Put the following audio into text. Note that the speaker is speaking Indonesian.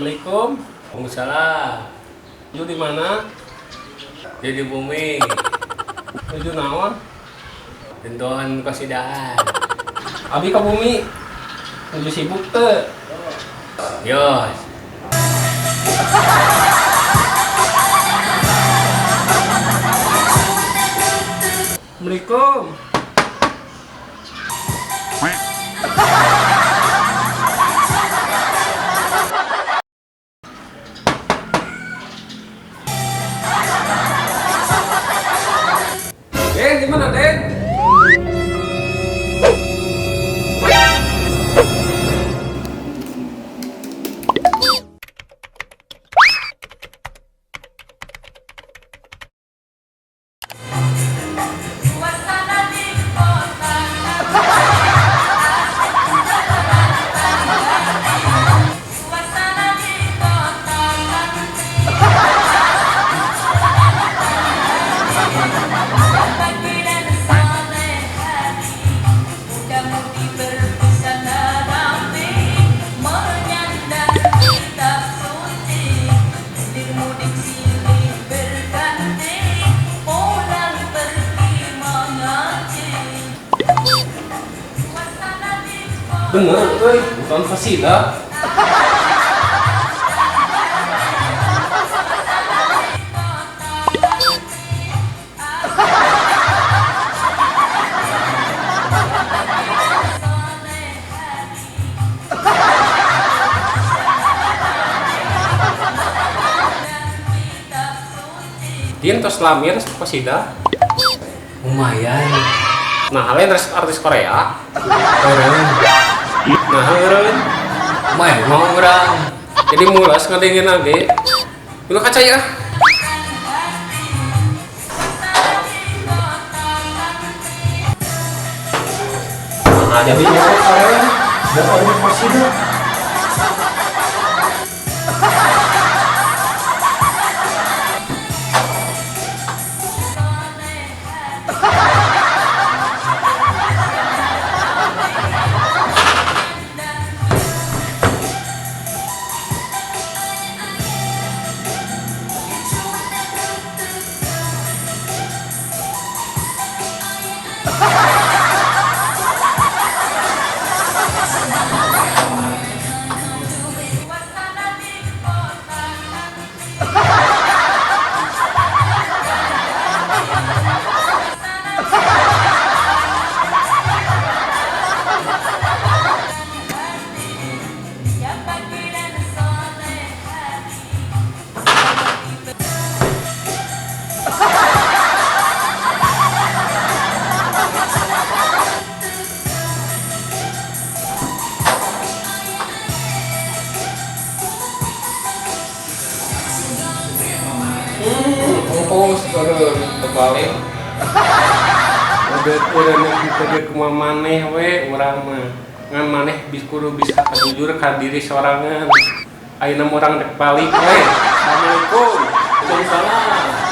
Assalamualaikum. Waalaikumsalam. Lu di mana? Di bumi. Tujuh naon? Tentuan kasidahan. Abi ke bumi. Tujuh sibuk teu. Yos. Assalamualaikum. Den, gimana Den? Bener, bukan fasida. Dia tos lamir fasida. Lumayan. Nah, kalian artis Korea. Nah, ngeureun. Main mau orang. Jadi mulas ngadengin lagi. Dulu kaca ya. Nah, jadi Korea. Dan orang fasida. Ongkos turun kebalik. Udah kita kemana maneh we urang mah. Ngan maneh kudu bisa jujur ka diri sorangan. Ayeuna urang dek balik we. Assalamualaikum. Waalaikumsalam.